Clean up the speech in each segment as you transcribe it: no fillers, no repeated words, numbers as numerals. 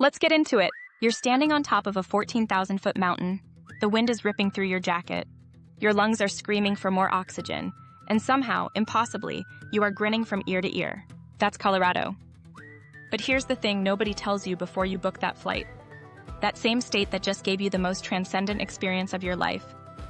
Let's get into it. You're standing on top of a 14,000-foot mountain. The wind is ripping through your jacket. Your lungs are screaming for more oxygen. And somehow, impossibly, you are grinning from ear to ear. That's Colorado. But here's the thing nobody tells you before you book that flight. That same state that just gave you the most transcendent experience of your life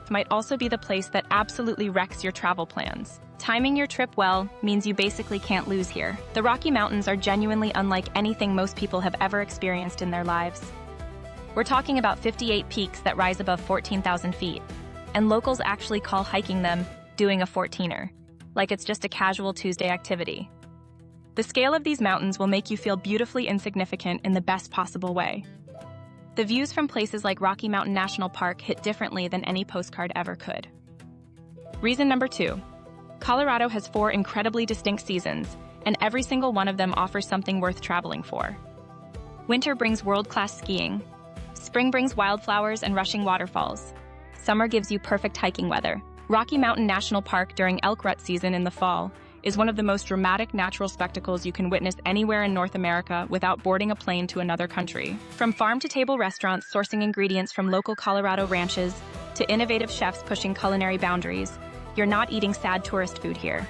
might also be the place that absolutely wrecks your travel plans. Timing your trip well means you basically can't lose here. The Rocky Mountains are genuinely unlike anything most people have ever experienced in their lives. We're talking about 58 peaks that rise above 14,000 feet, and locals actually call hiking them doing a 14er, like it's just a casual Tuesday activity. The scale of these mountains will make you feel beautifully insignificant in the best possible way. The views from places like Rocky Mountain National Park hit differently than any postcard ever could. Reason number 2. Colorado has 4 incredibly distinct seasons, and every single one of them offers something worth traveling for. Winter brings world-class skiing. Spring brings wildflowers and rushing waterfalls. Summer gives you perfect hiking weather. Rocky Mountain National Park during elk rut season in the fall is one of the most dramatic natural spectacles you can witness anywhere in North America without boarding a plane to another country. From farm-to-table restaurants sourcing ingredients from local Colorado ranches to innovative chefs pushing culinary boundaries, you're not eating sad tourist food here.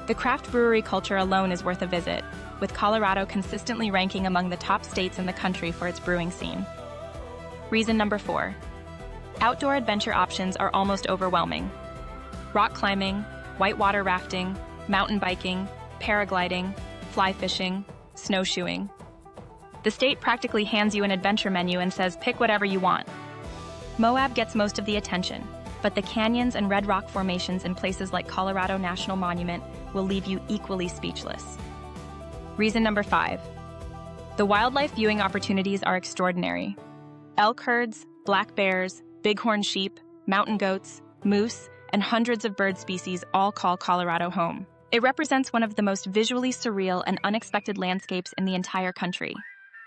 The craft brewery culture alone is worth a visit, with Colorado consistently ranking among the top states in the country for its brewing scene. Reason number 4. Outdoor adventure options are almost overwhelming. Rock climbing, whitewater rafting, mountain biking, paragliding, fly fishing, snowshoeing. The state practically hands you an adventure menu and says pick whatever you want. Moab gets most of the attention, but the canyons and red rock formations in places like Colorado National Monument will leave you equally speechless. Reason number 5. The wildlife viewing opportunities are extraordinary. Elk herds, black bears, bighorn sheep, mountain goats, moose, and hundreds of bird species all call Colorado home. It represents one of the most visually surreal and unexpected landscapes in the entire country.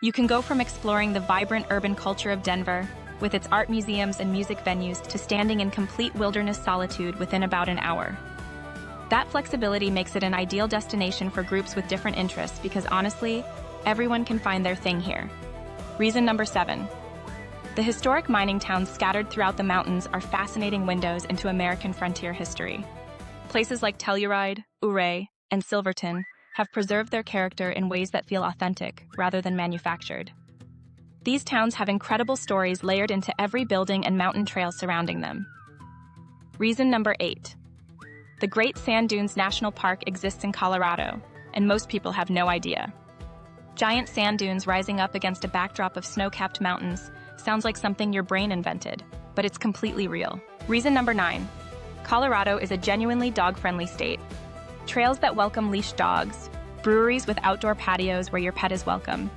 You can go from exploring the vibrant urban culture of Denver, with its art museums and music venues, to standing in complete wilderness solitude within about an hour. That flexibility makes it an ideal destination for groups with different interests because honestly, everyone can find their thing here. Reason number 7. The historic mining towns scattered throughout the mountains are fascinating windows into American frontier history. Places like Telluride, Ouray, and Silverton have preserved their character in ways that feel authentic rather than manufactured. These towns have incredible stories layered into every building and mountain trail surrounding them. Reason number 8. The Great Sand Dunes National Park exists in Colorado, and most people have no idea. Giant sand dunes rising up against a backdrop of snow-capped mountains sounds like something your brain invented, but it's completely real. Reason number 9. Colorado is a genuinely dog-friendly state. Trails that welcome leashed dogs, breweries with outdoor patios where your pet is welcome,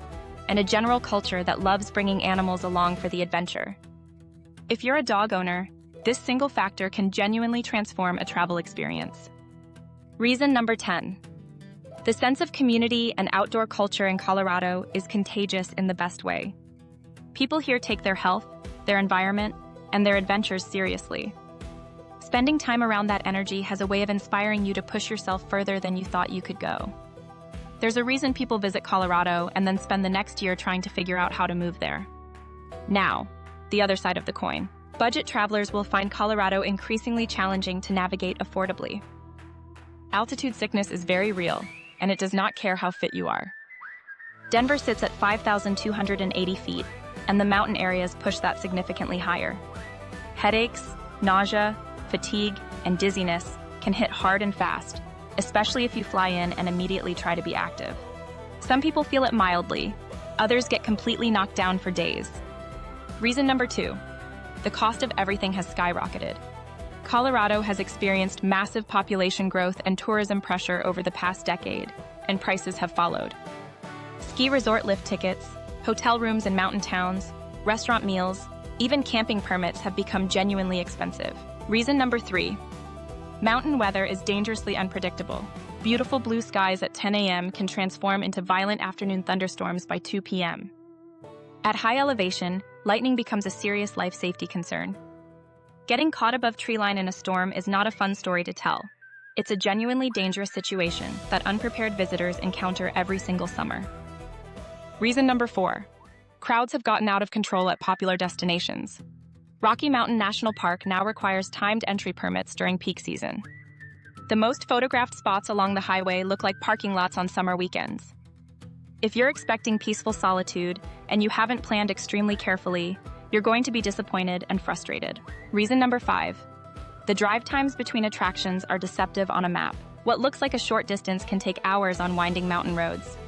and a general culture that loves bringing animals along for the adventure. If you're a dog owner, this single factor can genuinely transform a travel experience. Reason number 10. The sense of community and outdoor culture in Colorado is contagious in the best way. People here take their health, their environment, and their adventures seriously. Spending time around that energy has a way of inspiring you to push yourself further than you thought you could go. There's a reason people visit Colorado and then spend the next year trying to figure out how to move there. Now, the other side of the coin. Budget travelers will find Colorado increasingly challenging to navigate affordably. Altitude sickness is very real, and it does not care how fit you are. Denver sits at 5,280 feet, and the mountain areas push that significantly higher. Headaches, nausea, fatigue, and dizziness can hit hard and fast, especially if you fly in and immediately try to be active. Some people feel it mildly, others get completely knocked down for days. Reason number 2. The cost of everything has skyrocketed. Colorado has experienced massive population growth and tourism pressure over the past decade, and prices have followed. Ski resort lift tickets, hotel rooms in mountain towns, restaurant meals, even camping permits have become genuinely expensive. Reason number 3. Mountain weather is dangerously unpredictable. Beautiful blue skies at 10 a.m. can transform into violent afternoon thunderstorms by 2 p.m. At high elevation, lightning becomes a serious life safety concern. Getting caught above treeline in a storm is not a fun story to tell. It's a genuinely dangerous situation that unprepared visitors encounter every single summer. Reason number 4. Crowds have gotten out of control at popular destinations. Rocky Mountain National Park now requires timed entry permits during peak season. The most photographed spots along the highway look like parking lots on summer weekends. If you're expecting peaceful solitude and you haven't planned extremely carefully, you're going to be disappointed and frustrated. Reason number 5. The drive times between attractions are deceptive on a map. What looks like a short distance can take hours on winding mountain roads.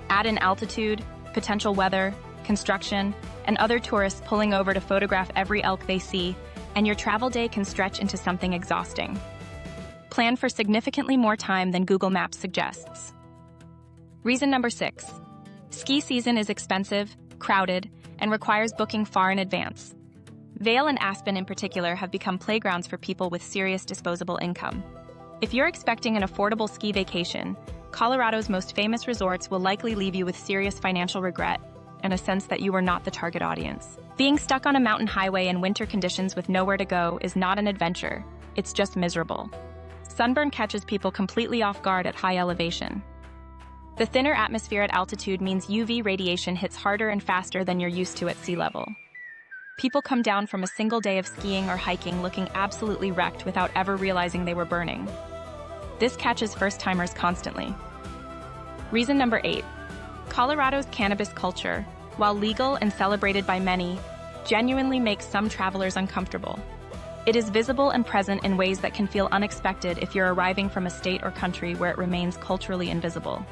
Add in altitude, potential weather, construction, and other tourists pulling over to photograph every elk they see, and your travel day can stretch into something exhausting. Plan for significantly more time than Google Maps suggests. Reason number 6. Ski season is expensive, crowded, and requires booking far in advance. Vail and Aspen in particular have become playgrounds for people with serious disposable income. If you're expecting an affordable ski vacation, Colorado's most famous resorts will likely leave you with serious financial regret and a sense that you are not the target audience. Being stuck on a mountain highway in winter conditions with nowhere to go is not an adventure, it's just miserable. Sunburn catches people completely off guard at high elevation. The thinner atmosphere at altitude means UV radiation hits harder and faster than you're used to at sea level. People come down from a single day of skiing or hiking looking absolutely wrecked without ever realizing they were burning. This catches first-timers constantly. Reason number 8. Colorado's cannabis culture, while legal and celebrated by many, genuinely makes some travelers uncomfortable. It is visible and present in ways that can feel unexpected if you're arriving from a state or country where it remains culturally invisible.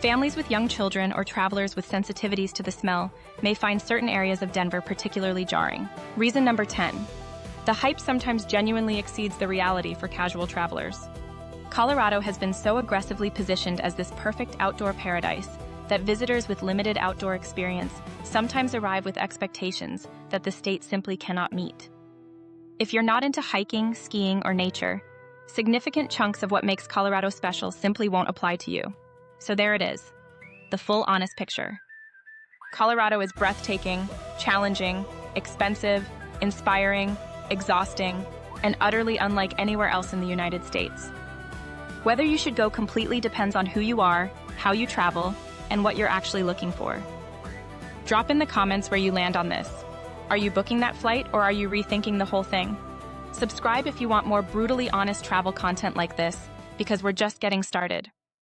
Families with young children or travelers with sensitivities to the smell may find certain areas of Denver particularly jarring. Reason number 10. The hype sometimes genuinely exceeds the reality for casual travelers. Colorado has been so aggressively positioned as this perfect outdoor paradise that visitors with limited outdoor experience sometimes arrive with expectations that the state simply cannot meet. If you're not into hiking, skiing, or nature, significant chunks of what makes Colorado special simply won't apply to you. So there it is, the full honest picture. Colorado is breathtaking, challenging, expensive, inspiring, exhausting, and utterly unlike anywhere else in the United States. Whether you should go completely depends on who you are, how you travel, and what you're actually looking for. Drop in the comments where you land on this. Are you booking that flight or are you rethinking the whole thing? Subscribe if you want more brutally honest travel content like this, because we're just getting started.